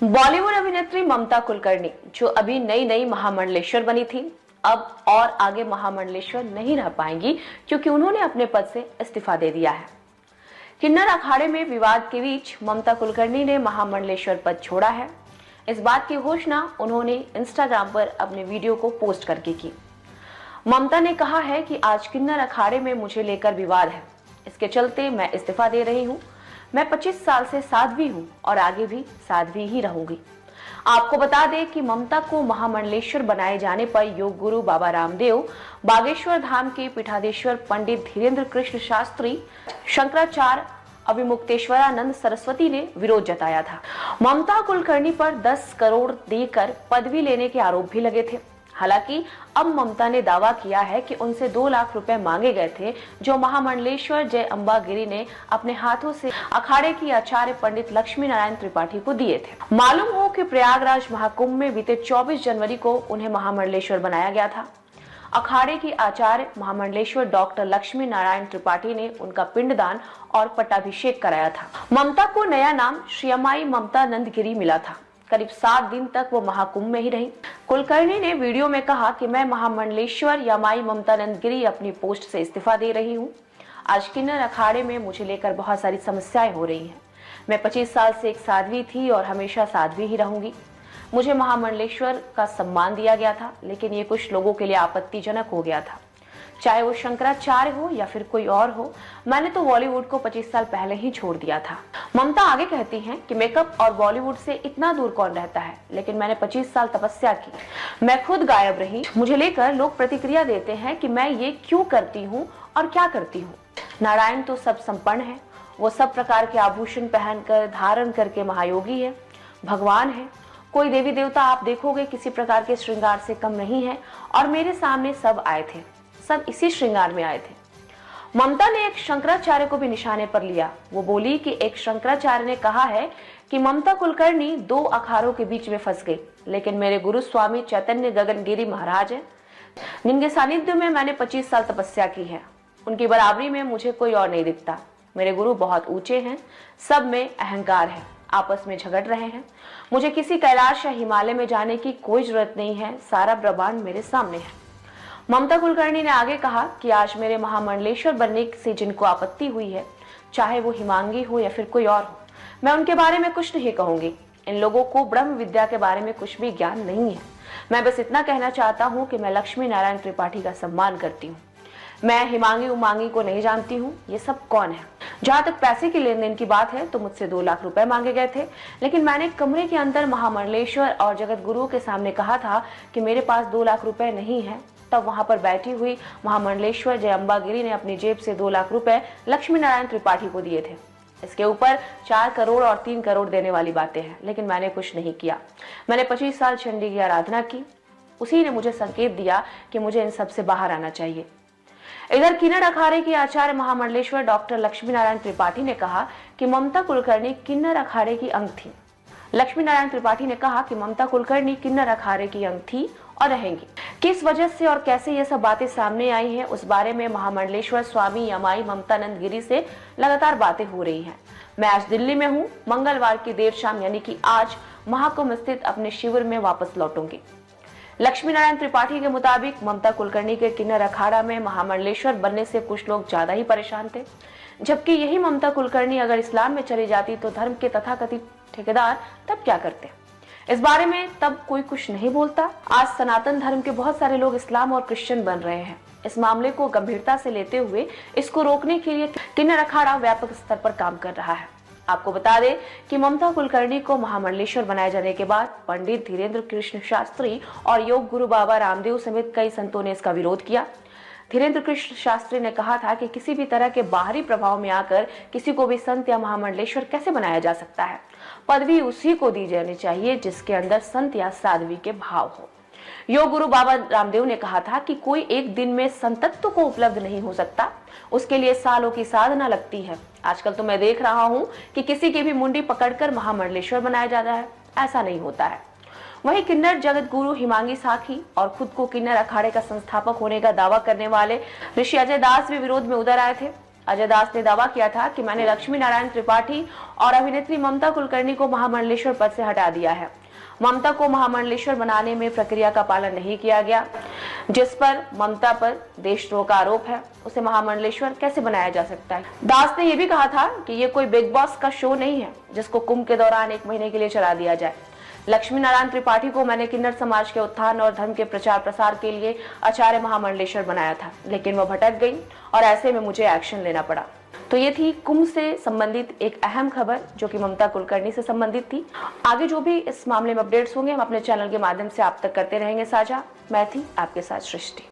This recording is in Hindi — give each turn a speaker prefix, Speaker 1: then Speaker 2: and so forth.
Speaker 1: बॉलीवुड अभिनेत्री ममता कुलकर्णी, जो अभी नई नई महामंडलेश्वर बनी थी, अब और आगे महामंडलेश्वर नहीं रह पाएंगी क्योंकि उन्होंने अपने पद से इस्तीफा दे दिया है। किन्नर अखाड़े में विवाद के बीच ममता कुलकर्णी ने महामंडलेश्वर पद छोड़ा है। इस बात की घोषणा उन्होंने इंस्टाग्राम पर अपने वीडियो को पोस्ट करके की। ममता ने कहा है कि आज किन्नर अखाड़े में मुझे लेकर विवाद है, इसके चलते मैं इस्तीफा दे रही हूँ। मैं 25 साल से साध्वी हूँ और आगे भी साध्वी ही रहूंगी। आपको बता दें कि ममता को महामंडलेश्वर बनाए जाने पर योग गुरु बाबा रामदेव, बागेश्वर धाम के पीठाधीश्वर पंडित धीरेन्द्र कृष्ण शास्त्री, शंकराचार्य अभिमुक्तेश्वरानंद सरस्वती ने विरोध जताया था। ममता कुलकर्णी पर 10 करोड़ देकर पदवी लेने के आरोप भी लगे थे। हालांकि अब ममता ने दावा किया है कि उनसे 2 लाख रुपए मांगे गए थे, जो महामंडलेश्वर जय अम्बा गिरी ने अपने हाथों से अखाड़े की आचार्य पंडित लक्ष्मी नारायण त्रिपाठी को दिए थे। मालूम हो कि प्रयागराज महाकुंभ में बीते 24 जनवरी को उन्हें महामंडलेश्वर बनाया गया था। अखाड़े की आचार्य महामंडलेश्वर डॉक्टर लक्ष्मी नारायण त्रिपाठी ने उनका पिंडदान और पट्टाभिषेक कराया था। ममता को नया नाम श्रीअमाई ममता नंद गिरी मिला था। करीब 7 दिन तक वो महाकुंभ में ही रही। कुलकर्णी ने वीडियो में कहा कि मैं महामंडलेश्वर यमाई ममता नंद गिरी अपनी पोस्ट से इस्तीफा दे रही हूँ। आज किन्नर अखाड़े में मुझे लेकर बहुत सारी समस्याएं हो रही हैं। मैं 25 साल से एक साध्वी थी और हमेशा साध्वी ही रहूंगी। मुझे महामंडलेश्वर का सम्मान दिया गया था, लेकिन ये कुछ लोगों के लिए आपत्तिजनक हो गया था, चाहे वो शंकराचार्य हो या फिर कोई और हो। मैंने तो बॉलीवुड को 25 साल पहले ही छोड़ दिया था। ममता आगे कहती हैं कि मेकअप और बॉलीवुड से इतना दूर कौन रहता है, लेकिन मैंने 25 साल तपस्या की, मैं खुद गायब रही। मुझे लेकर लोग प्रतिक्रिया देते हैं कि मैं ये क्यों करती हूँ और क्या करती हूँ। नारायण तो सब संपन्न है, वो सब प्रकार के आभूषण पहनकर धारण करके महायोगी है, भगवान है। कोई देवी देवता आप देखोगे किसी प्रकार के श्रृंगार से कम नहीं है, और मेरे सामने सब आए थे, सब इसी श्रृंगार में आए थे। ममता ने एक शंकराचार्य को भी निशाने पर लिया। वो बोली कि एक शंकराचार्य ने कहा है कि ममता कुलकर्णी 2 अखाड़ों के बीच में फंस गई, लेकिन मेरे गुरु स्वामी चैतन्य गगनगिरी महाराज हैं, जिनके सानिध्य में मैंने 25 साल तपस्या की है। उनकी बराबरी में मुझे कोई और नहीं दिखता। मेरे गुरु बहुत ऊंचे हैं, सब में अहंकार है, आपस में झगड़ रहे हैं। मुझे किसी कैलाश या हिमालय में जाने की कोई जरूरत नहीं है, सारा ब्रह्मांड मेरे सामने है। ममता कुलकर्णी ने आगे कहा कि आज मेरे महामंडलेश्वर बनने से जिनको आपत्ति हुई है, चाहे वो हिमांगी हो या फिर कोई और हो, मैं उनके बारे में कुछ नहीं कहूंगी। इन लोगों को ब्रह्म विद्या के बारे में कुछ भी ज्ञान नहीं है। मैं बस इतना कहना चाहता हूँ कि मैं लक्ष्मी नारायण त्रिपाठी का सम्मान करती हूँ। मैं हिमांगी उमांगी को नहीं जानती हूँ, ये सब कौन है। जहाँ तक पैसे की लेन देन की बात है तो मुझसे 2 लाख रुपए मांगे गए थे, लेकिन मैंने कमरे के अंदर महामंडलेश्वर और जगत गुरुओं के सामने कहा था कि मेरे पास 2 लाख रुपए नहीं है। तब वहां पर बैठी हुई महामंडलेश्वर जय अम्बा गिरी ने अपनी जेब से 2 लाख रुपए लक्ष्मी नारायण त्रिपाठी को दिए थे। इसके ऊपर 4 करोड़ और 3 करोड़ देने वाली बातें हैं, लेकिन मैंने कुछ नहीं किया। मैंने 25 साल चंडी की आराधना की, उसी ने मुझे संकेत दिया कि मुझे इन सब से बाहर आना चाहिए। इधर किन्नर अखाड़े की आचार्य महामंडलेश्वर डॉक्टर लक्ष्मी नारायण त्रिपाठी ने कहा कि ममता कुलकर्णी किन्नर अखाड़े की अंग थी। लक्ष्मी नारायण त्रिपाठी ने कहा कि ममता कुलकर्णी किन्नर अखाड़े की अंग थी और रहेंगी। किस वजह से और कैसे ये सब बातें सामने आई हैं, उस बारे में महामंडलेश्वर स्वामी यमाई ममता नंद गिरी से लगातार बातें हो रही हैं। मैं आज दिल्ली में हूँ, मंगलवार की देर शाम यानी कि आज महाकुंभ स्थित अपने शिविर में वापस लौटूंगी। लक्ष्मी नारायण त्रिपाठी के मुताबिक ममता कुलकर्णी के किन्नर अखाड़ा में महामंडलेश्वर बनने से कुछ लोग ज्यादा ही परेशान थे, जबकि यही ममता कुलकर्णी अगर इस्लाम में चली जाती तो धर्म के तथाकथित ठेकेदार तब क्या करते। इस बारे में तब कोई कुछ नहीं बोलता। आज सनातन धर्म के बहुत सारे लोग इस्लाम और क्रिश्चियन बन रहे हैं। इस मामले को गंभीरता से लेते हुए इसको रोकने के लिए किन्नर अखाड़ा व्यापक स्तर पर काम कर रहा है। आपको बता दें कि ममता कुलकर्णी को महामंडलेश्वर बनाए जाने के बाद पंडित धीरेन्द्र कृष्ण शास्त्री और योग गुरु बाबा रामदेव समेत कई संतों ने इसका विरोध किया। धीरेन्द्र कृष्ण शास्त्री ने कहा था कि किसी भी तरह के बाहरी प्रभाव में आकर किसी को भी संत या महामंडलेश्वर कैसे बनाया जा सकता है। पदवी उसी को दी जानी चाहिए जिसके अंदर संत या साध्वी के भाव हो। योग गुरु बाबा रामदेव ने कहा था कि कोई एक दिन में संतत्व को उपलब्ध नहीं हो सकता, उसके लिए सालों की साधना लगती है। आजकल तो मैं देख रहा हूँ कि किसी की भी मुंडी पकड़कर महामंडलेश्वर बनाया जाता है, ऐसा नहीं होता है। वहीं किन्नर जगत गुरु हिमांगी साखी और खुद को किन्नर अखाड़े का संस्थापक होने का दावा करने वाले ऋषि अजय दास भी विरोध में उतर आए थे। अजय दास ने दावा किया था कि मैंने लक्ष्मी नारायण त्रिपाठी और अभिनेत्री ममता कुलकर्णी को महामंडलेश्वर पद से हटा दिया है। ममता को महामंडलेश्वर बनाने में प्रक्रिया का पालन नहीं किया गया, जिस पर ममता पर देशद्रोह का आरोप है, उसे महामंडलेश्वर कैसे बनाया जा सकता है। दास ने यह भी कहा था कि ये कोई बिग बॉस का शो नहीं है जिसको कुंभ के दौरान 1 महीने के लिए चला दिया जाए। लक्ष्मी नारायण त्रिपाठी को मैंने किन्नर समाज के उत्थान और धर्म के प्रचार प्रसार के लिए आचार्य महामंडलेश्वर बनाया था, लेकिन वह भटक गई और ऐसे में मुझे एक्शन लेना पड़ा। तो ये थी कुंभ से संबंधित एक अहम खबर जो कि ममता कुलकर्णी से संबंधित थी। आगे जो भी इस मामले में अपडेट्स होंगे हम अपने चैनल के माध्यम से आप तक करते रहेंगे साझा। मैं थी आपके साथ सृष्टि।